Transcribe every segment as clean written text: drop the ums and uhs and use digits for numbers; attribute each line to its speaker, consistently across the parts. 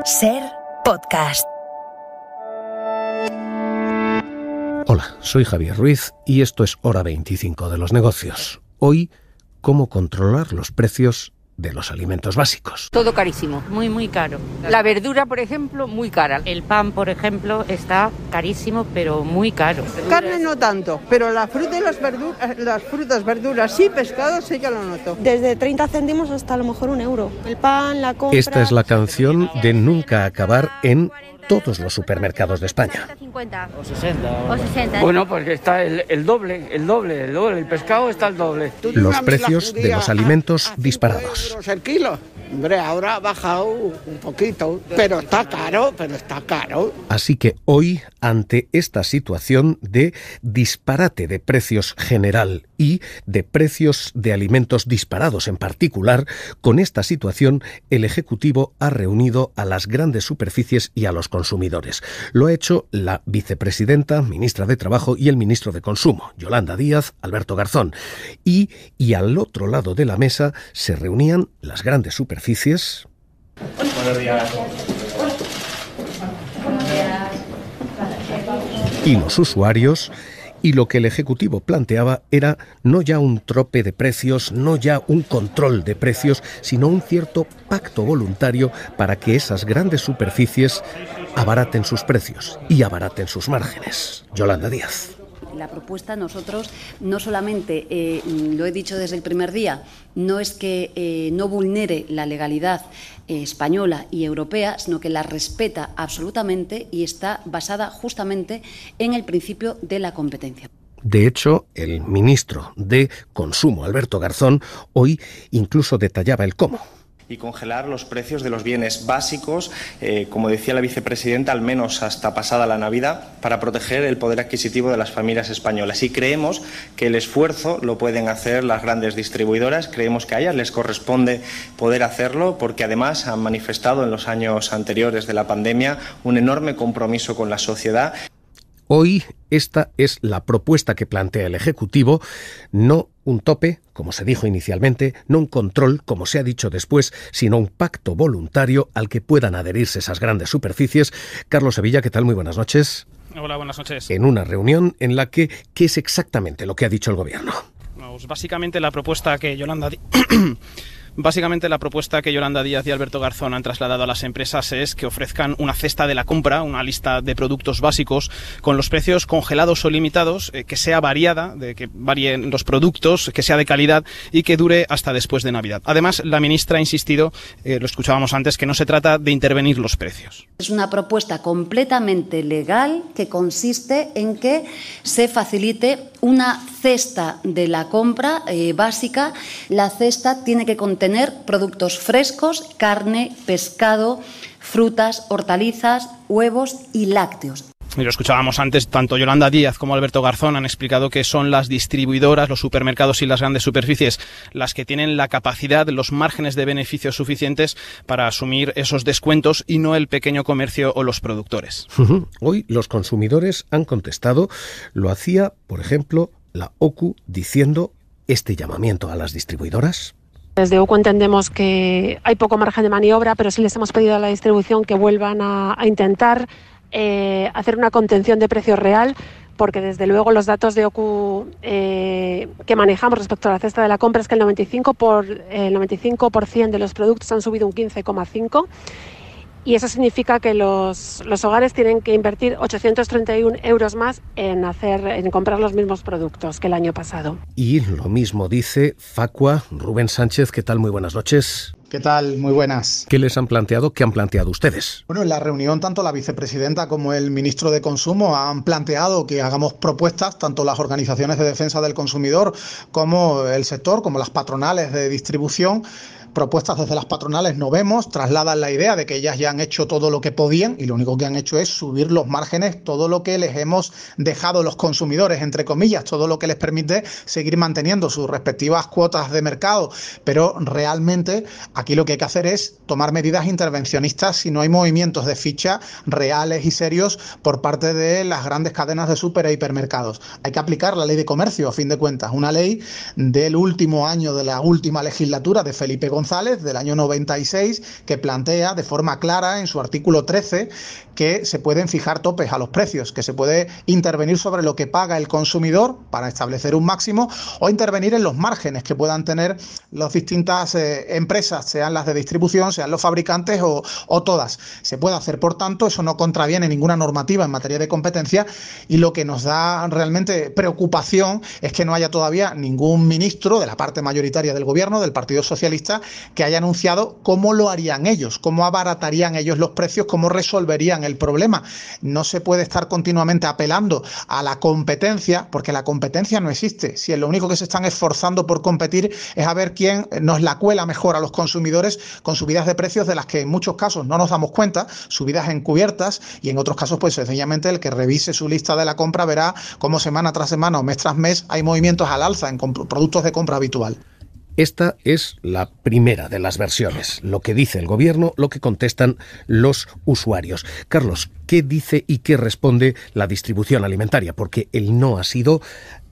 Speaker 1: SER Podcast.
Speaker 2: Hola, soy Javier Ruiz y esto es Hora 25 de los negocios. Hoy, ¿cómo controlar los precios de los alimentos básicos?
Speaker 3: Todo carísimo, muy caro. La verdura, por ejemplo, muy cara.
Speaker 4: El pan, por ejemplo, está carísimo, pero muy caro.
Speaker 5: Carne no tanto, pero la fruta y las frutas, verduras sí, pescado sí que lo noto.
Speaker 6: Desde 30 céntimos hasta a lo mejor €1. El pan, la compra...
Speaker 2: Esta es la canción de Nunca Acabar en todos los supermercados de España.
Speaker 7: 50
Speaker 8: o 60.
Speaker 3: Bueno, porque está el doble. El pescado está el doble.
Speaker 2: Los precios de los alimentos disparados.
Speaker 5: El kilo. Hombre, ahora ha bajado un poquito, pero está caro.
Speaker 2: Así que hoy, ante esta situación de disparate de precios general y de precios de alimentos disparados en particular, con esta situación el Ejecutivo ha reunido a las grandes superficies y a los consumidores. Lo ha hecho la vicepresidenta, ministra de Trabajo y el ministro de Consumo, Yolanda Díaz, Alberto Garzón. Y al otro lado de la mesa se reunían las grandes superficies.
Speaker 8: Buenos días.
Speaker 2: Y los usuarios, y lo que el Ejecutivo planteaba era no ya un trope de precios, no ya un control de precios, sino un cierto pacto voluntario para que esas grandes superficies abaraten sus precios y abaraten sus márgenes. Yolanda Díaz.
Speaker 9: La propuesta, nosotros no solamente, lo he dicho desde el primer día, no es que no vulnere la legalidad española y europea, sino que la respeta absolutamente y está basada justamente en el principio de la competencia.
Speaker 2: De hecho, el ministro de Consumo, Alberto Garzón, hoy incluso detallaba el cómo.
Speaker 10: Y congelar los precios de los bienes básicos, como decía la vicepresidenta, al menos hasta pasada la Navidad, para proteger el poder adquisitivo de las familias españolas. Y creemos que el esfuerzo lo pueden hacer las grandes distribuidoras, creemos que a ellas les corresponde poder hacerlo, porque además han manifestado en los años anteriores de la pandemia un enorme compromiso con la sociedad.
Speaker 2: Hoy esta es la propuesta que plantea el Ejecutivo, no un tope, como se dijo inicialmente, no un control, como se ha dicho después, sino un pacto voluntario al que puedan adherirse esas grandes superficies. Carlos Sevilla, ¿qué tal? Muy buenas noches.
Speaker 11: Hola, buenas noches.
Speaker 2: En una reunión en la que, ¿qué es exactamente lo que ha dicho el Gobierno?
Speaker 11: Pues básicamente la propuesta que Yolanda Díaz y Alberto Garzón han trasladado a las empresas es que ofrezcan una cesta de la compra, una lista de productos básicos con los precios congelados o limitados, que sea variada, de que varíen los productos, que sea de calidad y que dure hasta después de Navidad. Además, la ministra ha insistido, lo escuchábamos antes, que no se trata de intervenir los precios.
Speaker 9: Es una propuesta completamente legal que consiste en que se facilite una cesta de la compra básica. La cesta tiene que contener productos frescos, carne, pescado, frutas, hortalizas, huevos y lácteos.
Speaker 11: Y lo escuchábamos antes, tanto Yolanda Díaz como Alberto Garzón han explicado que son las distribuidoras, los supermercados y las grandes superficies las que tienen la capacidad, los márgenes de beneficios suficientes para asumir esos descuentos y no el pequeño comercio o los productores.
Speaker 2: Hoy los consumidores han contestado, lo hacía, por ejemplo, la OCU diciendo este llamamiento a las distribuidoras.
Speaker 6: Desde OCU entendemos que hay poco margen de maniobra, pero sí les hemos pedido a la distribución que vuelvan a intentar hacer una contención de precio real, porque desde luego los datos de OCU que manejamos respecto a la cesta de la compra es que el 95% de los productos han subido un 15,5%. Y eso significa que los hogares tienen que invertir 831 euros más en comprar los mismos productos que el año pasado.
Speaker 2: Y lo mismo dice Facua. Rubén Sánchez, ¿qué tal? Muy buenas noches.
Speaker 12: ¿Qué tal? Muy buenas.
Speaker 2: ¿Qué les han planteado? ¿Qué han planteado ustedes?
Speaker 12: Bueno, en la reunión tanto la vicepresidenta como el ministro de Consumo han planteado que hagamos propuestas, tanto las organizaciones de defensa del consumidor como el sector, como las patronales de distribución. Propuestas desde las patronales no vemos, trasladan la idea de que ellas ya han hecho todo lo que podían y lo único que han hecho es subir los márgenes, todo lo que les hemos dejado los consumidores, entre comillas, todo lo que les permite seguir manteniendo sus respectivas cuotas de mercado. Pero realmente aquí lo que hay que hacer es tomar medidas intervencionistas si no hay movimientos de ficha reales y serios por parte de las grandes cadenas de súper e hipermercados. Hay que aplicar la ley de comercio, a fin de cuentas, una ley del último año de la última legislatura de Felipe González, González del año 96, que plantea de forma clara en su artículo 13 que se pueden fijar topes a los precios, que se puede intervenir sobre lo que paga el consumidor para establecer un máximo o intervenir en los márgenes que puedan tener las distintas empresas, sean las de distribución, sean los fabricantes o todas. Se puede hacer, por tanto, eso no contraviene ninguna normativa en materia de competencia, y lo que nos da realmente preocupación es que no haya todavía ningún ministro de la parte mayoritaria del gobierno, del Partido Socialista, que haya anunciado cómo lo harían ellos, cómo abaratarían ellos los precios, cómo resolverían el problema. No se puede estar continuamente apelando a la competencia, porque la competencia no existe. Si lo único que se están esforzando por competir es a ver quién nos la cuela mejor a los consumidores con subidas de precios de las que en muchos casos no nos damos cuenta, subidas encubiertas, y en otros casos pues sencillamente el que revise su lista de la compra verá cómo semana tras semana o mes tras mes hay movimientos al alza en productos de compra habitual.
Speaker 2: Esta es la primera de las versiones, lo que dice el gobierno, lo que contestan los usuarios. Carlos, ¿qué dice y qué responde la distribución alimentaria? Porque el no ha sido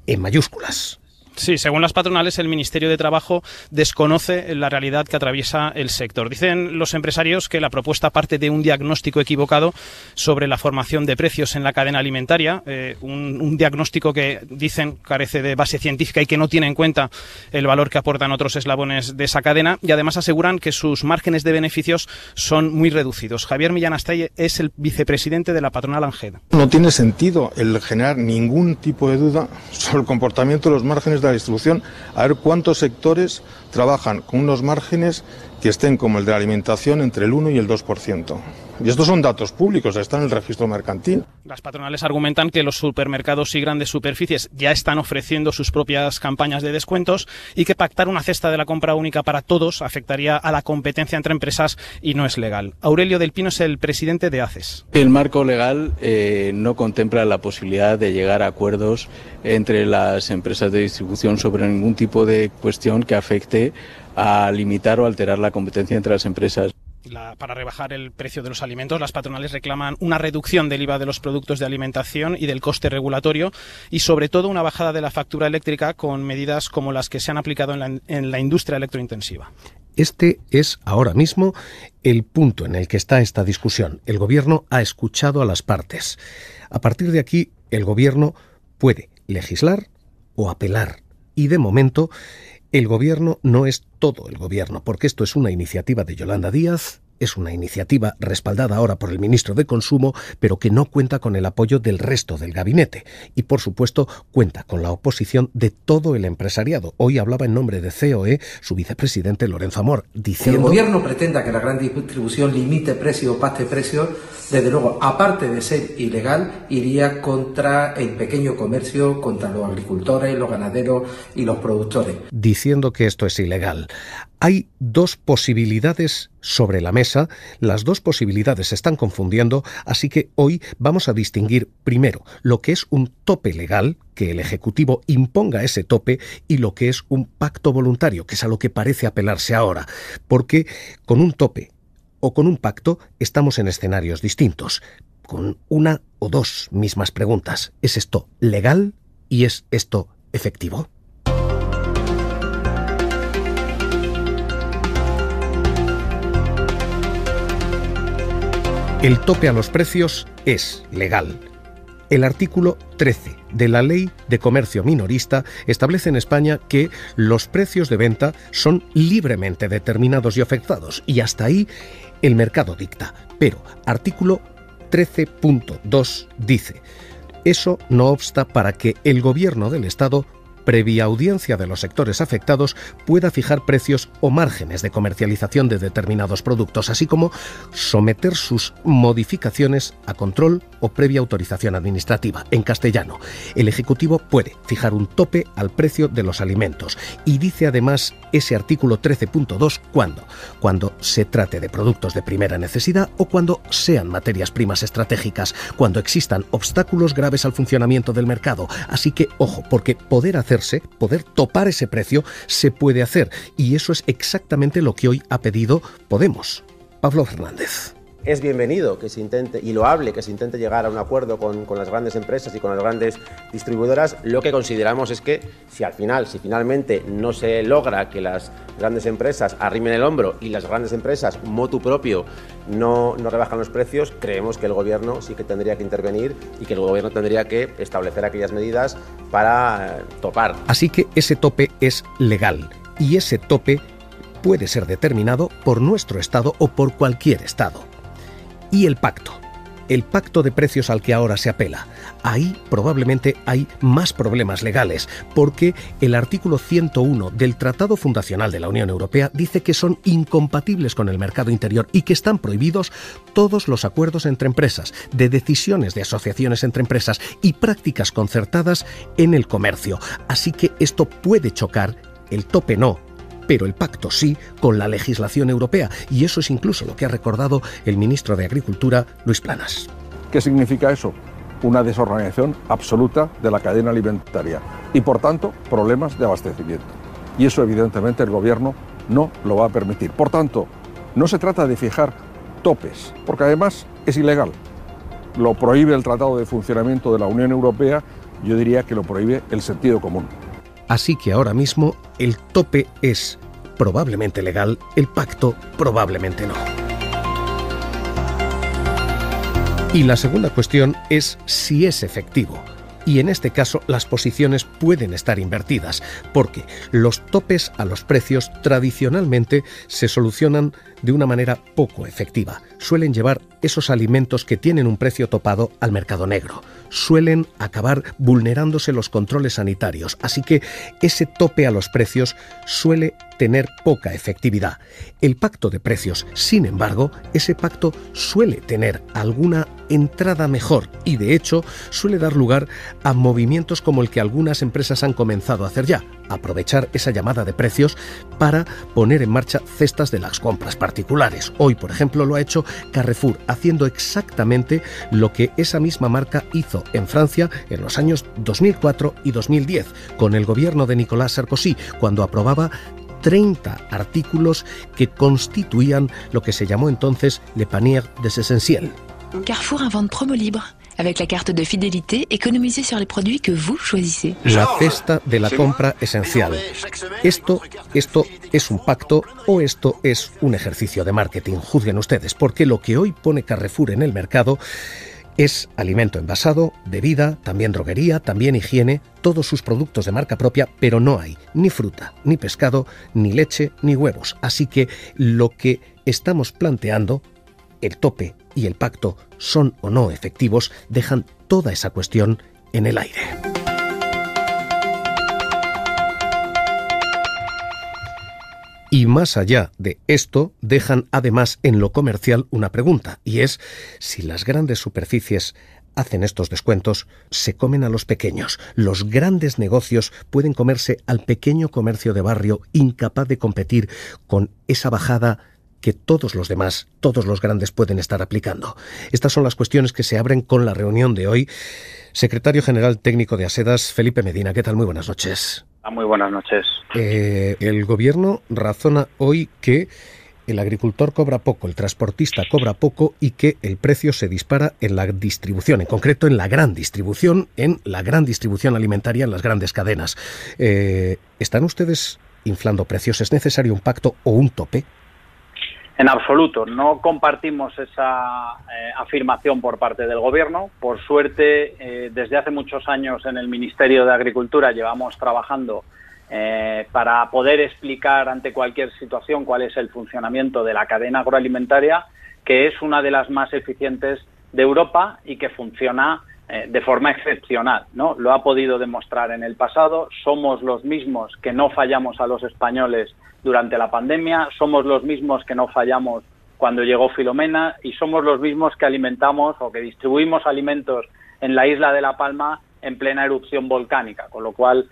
Speaker 2: en mayúsculas.
Speaker 11: Sí, según las patronales, el Ministerio de Trabajo desconoce la realidad que atraviesa el sector. Dicen los empresarios que la propuesta parte de un diagnóstico equivocado sobre la formación de precios en la cadena alimentaria, un diagnóstico que dicen carece de base científica y que no tiene en cuenta el valor que aportan otros eslabones de esa cadena, y además aseguran que sus márgenes de beneficios son muy reducidos. Javier Millán Astay es el vicepresidente de la patronal ANGED.
Speaker 7: No tiene sentido el generar ningún tipo de duda sobre el comportamiento de los márgenes de la distribución, a ver cuántos sectores trabajan con unos márgenes que estén como el de la alimentación entre el 1 y el 2%. Y estos son datos públicos, están en el registro mercantil.
Speaker 11: Las patronales argumentan que los supermercados y grandes superficies ya están ofreciendo sus propias campañas de descuentos y que pactar una cesta de la compra única para todos afectaría a la competencia entre empresas y no es legal. Aurelio del Pino es el presidente de ACES.
Speaker 13: El marco legal no contempla la posibilidad de llegar a acuerdos entre las empresas de distribución sobre ningún tipo de cuestión que afecte a limitar o alterar la competencia entre las empresas.
Speaker 11: Para rebajar el precio de los alimentos, las patronales reclaman una reducción del IVA de los productos de alimentación y del coste regulatorio, y sobre todo una bajada de la factura eléctrica con medidas como las que se han aplicado en la industria electrointensiva.
Speaker 2: Este es ahora mismo el punto en el que está esta discusión. El Gobierno ha escuchado a las partes. A partir de aquí, el Gobierno puede legislar o apelar. Y de momento, el Gobierno no es todo el Gobierno, porque esto es una iniciativa de Yolanda Díaz, es una iniciativa respaldada ahora por el ministro de Consumo, pero que no cuenta con el apoyo del resto del gabinete. Y, por supuesto, cuenta con la oposición de todo el empresariado. Hoy hablaba en nombre de COE su vicepresidente Lorenzo Amor, diciendo...
Speaker 14: Que el Gobierno pretenda que la gran distribución limite precios o pacte precios, desde luego, aparte de ser ilegal, iría contra el pequeño comercio, contra los agricultores, los ganaderos y los productores.
Speaker 2: Diciendo que esto es ilegal. Hay dos posibilidades sobre la mesa, las dos posibilidades se están confundiendo, así que hoy vamos a distinguir primero lo que es un tope legal, que el Ejecutivo imponga ese tope, y lo que es un pacto voluntario, que es a lo que parece apelarse ahora, porque con un tope o con un pacto estamos en escenarios distintos, con una o dos mismas preguntas. ¿Es esto legal y es esto efectivo? El tope a los precios es legal. El artículo 13 de la Ley de Comercio Minorista establece en España que los precios de venta son libremente determinados y ofertados, y hasta ahí el mercado dicta. Pero artículo 13.2 dice: eso no obsta para que el Gobierno del Estado, previa audiencia de los sectores afectados, pueda fijar precios o márgenes de comercialización de determinados productos, así como someter sus modificaciones a control o previa autorización administrativa. En castellano, el Ejecutivo puede fijar un tope al precio de los alimentos, y dice además ese artículo 13.2 cuando se trate de productos de primera necesidad o cuando sean materias primas estratégicas, cuando existan obstáculos graves al funcionamiento del mercado. Así que ojo, porque poder topar ese precio se puede hacer, y eso es exactamente lo que hoy ha pedido Podemos. Pablo Fernández.
Speaker 15: es bienvenido que se intente, y loable, que se intente llegar a un acuerdo con las grandes empresas y con las grandes distribuidoras. Lo que consideramos es que si finalmente no se logra que las grandes empresas arrimen el hombro y las grandes empresas, motu propio, no rebajan los precios, creemos que el Gobierno sí que tendría que intervenir y que el Gobierno tendría que establecer aquellas medidas para topar.
Speaker 2: Así que ese tope es legal y ese tope puede ser determinado por nuestro Estado o por cualquier Estado. Y el pacto de precios al que ahora se apela. Ahí probablemente hay más problemas legales, porque el artículo 101 del Tratado Fundacional de la Unión Europea dice que son incompatibles con el mercado interior y que están prohibidos todos los acuerdos entre empresas, de decisiones de asociaciones entre empresas y prácticas concertadas en el comercio. Así que esto puede chocar, el tope no, pero el pacto sí, con la legislación europea, y eso es incluso lo que ha recordado el ministro de Agricultura, Luis Planas.
Speaker 16: ¿Qué significa eso? Una desorganización absoluta de la cadena alimentaria y, por tanto, problemas de abastecimiento. Y eso, evidentemente, el Gobierno no lo va a permitir. Por tanto, no se trata de fijar topes, porque además es ilegal. Lo prohíbe el Tratado de Funcionamiento de la Unión Europea, yo diría que lo prohíbe el sentido común.
Speaker 2: Así que ahora mismo el tope es probablemente legal, el pacto probablemente no. Y la segunda cuestión es si es efectivo. Y en este caso las posiciones pueden estar invertidas, porque los topes a los precios tradicionalmente se solucionan de una manera poco efectiva. Suelen llevar esos alimentos que tienen un precio topado al mercado negro. Suelen acabar vulnerándose los controles sanitarios, así que ese tope a los precios suele tener poca efectividad. El pacto de precios, sin embargo, ese pacto suele tener alguna entrada mejor y, de hecho, suele dar lugar a movimientos como el que algunas empresas han comenzado a hacer ya, aprovechar esa llamada de precios para poner en marcha cestas de las compras particulares. Hoy, por ejemplo, lo ha hecho Carrefour, haciendo exactamente lo que esa misma marca hizo en Francia en los años 2004 y 2010, con el gobierno de Nicolas Sarkozy, cuando aprobaba 30 artículos que constituían lo que se llamó entonces le panier des essentiels.
Speaker 17: Carrefour invente promo libre. Avec la carte de fidélité, économisez sur les produits que vous choisissez.
Speaker 2: La cesta de la compra esencial. ¿Esto es un pacto o esto es un ejercicio de marketing? Juzguen ustedes, porque lo que hoy pone Carrefour en el mercado es alimento envasado, bebida, también droguería, también higiene, todos sus productos de marca propia, pero no hay ni fruta, ni pescado, ni leche, ni huevos. Así que lo que estamos planteando, el tope y el pacto son o no efectivos, dejan toda esa cuestión en el aire. Y más allá de esto, dejan además en lo comercial una pregunta, y es si las grandes superficies hacen estos descuentos, se comen a los pequeños. Los grandes negocios pueden comerse al pequeño comercio de barrio, incapaz de competir con esa bajada que todos los demás, todos los grandes pueden estar aplicando. Estas son las cuestiones que se abren con la reunión de hoy. Secretario General Técnico de Asedas, Felipe Medina, ¿qué tal? Muy buenas noches.
Speaker 18: Muy buenas noches.
Speaker 2: El Gobierno razona hoy que el agricultor cobra poco, el transportista cobra poco y que el precio se dispara en la distribución, en concreto en la gran distribución alimentaria, en las grandes cadenas. ¿Están ustedes inflando precios? ¿Es necesario un pacto o un tope?
Speaker 18: En absoluto, no compartimos esa afirmación por parte del Gobierno. Por suerte, desde hace muchos años en el Ministerio de Agricultura llevamos trabajando para poder explicar ante cualquier situación cuál es el funcionamiento de la cadena agroalimentaria, que es una de las más eficientes de Europa y que funciona de forma excepcional, ¿no? Lo ha podido demostrar en el pasado. Somos los mismos que no fallamos a los españoles durante la pandemia, somos los mismos que no fallamos cuando llegó Filomena y somos los mismos que alimentamos o que distribuimos alimentos en la isla de La Palma en plena erupción volcánica, con lo cual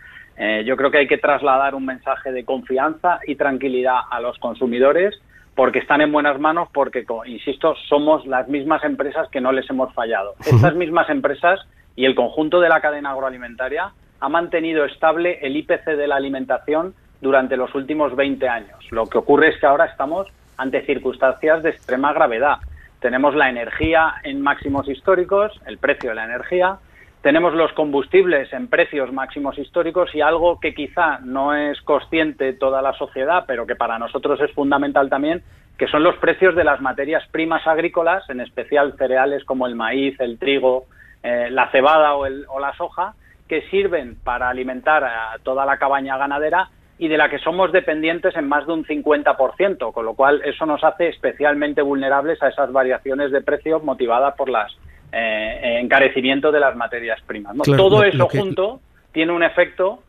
Speaker 18: yo creo que hay que trasladar un mensaje de confianza y tranquilidad a los consumidores porque están en buenas manos, porque, insisto, somos las mismas empresas que no les hemos fallado. Estas mismas empresas y el conjunto de la cadena agroalimentaria ha mantenido estable el IPC de la alimentación durante los últimos 20 años. Lo que ocurre es que ahora estamos ante circunstancias de extrema gravedad. tenemos la energía en máximos históricos, el precio de la energía, tenemos los combustibles en precios máximos históricos y algo que quizá no es consciente toda la sociedad, pero que para nosotros es fundamental también, que son los precios de las materias primas agrícolas, en especial cereales como el maíz, el trigo, la cebada o la soja, que sirven para alimentar a toda la cabaña ganadera y de la que somos dependientes en más de un 50%, con lo cual eso nos hace especialmente vulnerables a esas variaciones de precios motivadas por las encarecimiento de las materias primas, ¿no? Claro, todo eso junto tiene un efecto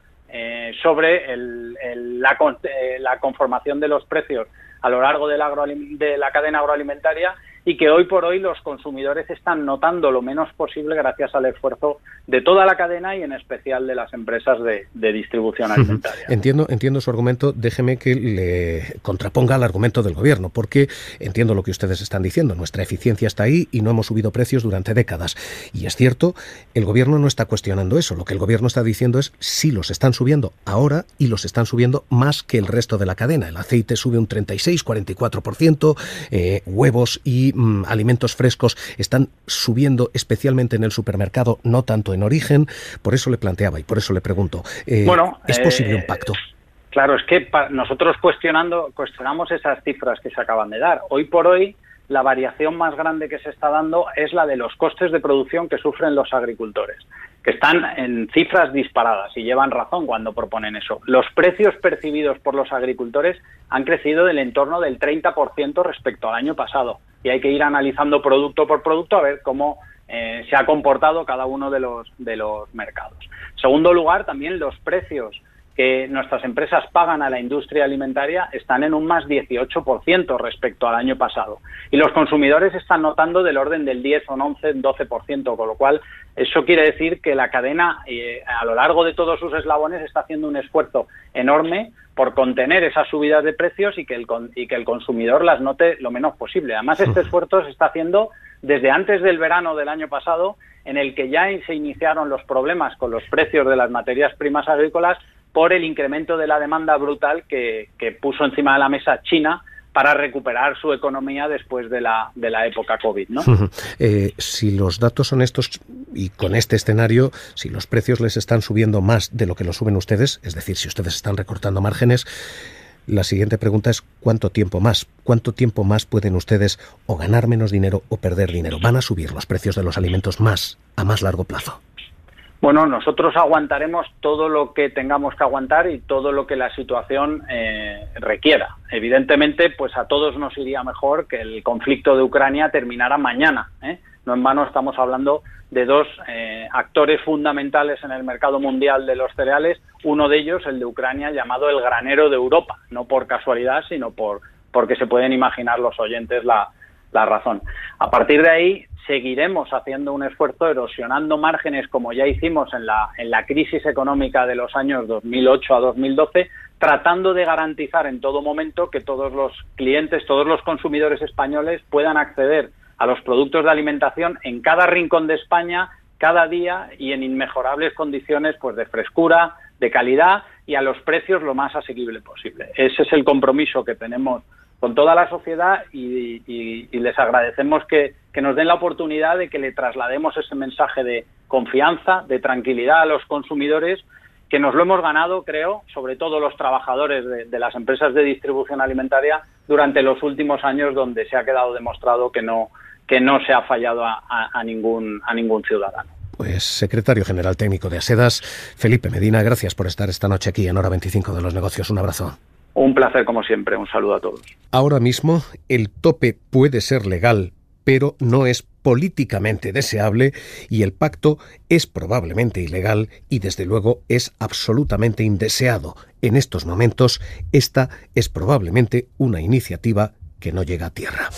Speaker 18: sobre la conformación de los precios a lo largo de la cadena agroalimentaria y que hoy por hoy los consumidores están notando lo menos posible gracias al esfuerzo de toda la cadena y en especial de las empresas de distribución alimentaria.
Speaker 2: Entiendo su argumento. Déjeme que le contraponga al argumento del Gobierno, porque entiendo lo que ustedes están diciendo. Nuestra eficiencia está ahí y no hemos subido precios durante décadas. Y es cierto, el Gobierno no está cuestionando eso. Lo que el Gobierno está diciendo es sí los están subiendo ahora y los están subiendo más que el resto de la cadena. El aceite sube un 36-44%, huevos y alimentos frescos están subiendo especializadamente en el supermercado, no tanto en origen. Por eso le planteaba y por eso le pregunto, ¿es posible un pacto?
Speaker 18: Claro, es que nosotros cuestionamos esas cifras que se acaban de dar. Hoy por hoy, la variación más grande que se está dando es la de los costes de producción que sufren los agricultores, que están en cifras disparadas y llevan razón cuando proponen eso. Los precios percibidos por los agricultores han crecido del entorno del 30% respecto al año pasado y hay que ir analizando producto por producto a ver cómo se ha comportado cada uno de los mercados. En segundo lugar, también los precios que nuestras empresas pagan a la industria alimentaria están en un más 18% respecto al año pasado. Y los consumidores están notando del orden del 10, un 11, 12%, con lo cual eso quiere decir que la cadena a lo largo de todos sus eslabones está haciendo un esfuerzo enorme por contener esas subidas de precios y que el consumidor las note lo menos posible. Además, este esfuerzo se está haciendo desde antes del verano del año pasado, en el que ya se iniciaron los problemas con los precios de las materias primas agrícolas por el incremento de la demanda brutal que puso encima de la mesa China para recuperar su economía después de la época COVID, ¿no?
Speaker 2: Si los datos son estos y con este escenario, si los precios les están subiendo más de lo que lo suben ustedes, es decir, si ustedes están recortando márgenes, la siguiente pregunta es ¿cuánto tiempo más? ¿Cuánto tiempo más pueden ustedes o ganar menos dinero o perder dinero? ¿Van a subir los precios de los alimentos más a más largo plazo?
Speaker 18: Bueno, nosotros aguantaremos todo lo que tengamos que aguantar y todo lo que la situación requiera. Evidentemente, pues a todos nos iría mejor que el conflicto de Ucrania terminara mañana, ¿eh? No en vano estamos hablando de dos actores fundamentales en el mercado mundial de los cereales, uno de ellos, el de Ucrania, llamado el granero de Europa, no por casualidad, sino porque se pueden imaginar los oyentes la razón. A partir de ahí, seguiremos haciendo un esfuerzo erosionando márgenes como ya hicimos en la crisis económica de los años 2008 a 2012, tratando de garantizar en todo momento que todos los clientes, todos los consumidores españoles puedan acceder a los productos de alimentación en cada rincón de España, cada día y en inmejorables condiciones pues de frescura, de calidad y a los precios lo más asequible posible. Ese es el compromiso que tenemos con toda la sociedad y les agradecemos que nos den la oportunidad de que le traslademos ese mensaje de confianza, de tranquilidad a los consumidores, que nos lo hemos ganado, creo, sobre todo los trabajadores de las empresas de distribución alimentaria durante los últimos años, donde se ha quedado demostrado que no se ha fallado a ningún ciudadano.
Speaker 2: Pues secretario general técnico de Asedas, Felipe Medina, gracias por estar esta noche aquí en Hora 25 de los Negocios. Un abrazo.
Speaker 18: Un placer como siempre, un saludo a todos.
Speaker 2: Ahora mismo el tope puede ser legal, pero no es políticamente deseable y el pacto es probablemente ilegal y desde luego es absolutamente indeseado. En estos momentos esta es probablemente una iniciativa que no llega a tierra.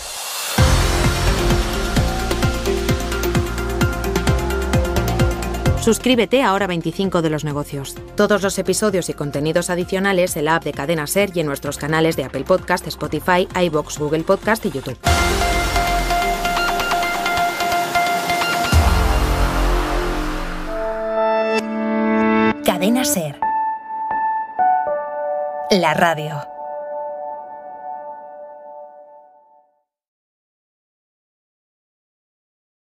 Speaker 19: Suscríbete a Hora 25 de los Negocios. Todos los episodios y contenidos adicionales en la app de Cadena SER y en nuestros canales de Apple Podcast, Spotify, iVoox, Google Podcast y YouTube.
Speaker 1: Cadena SER. La radio.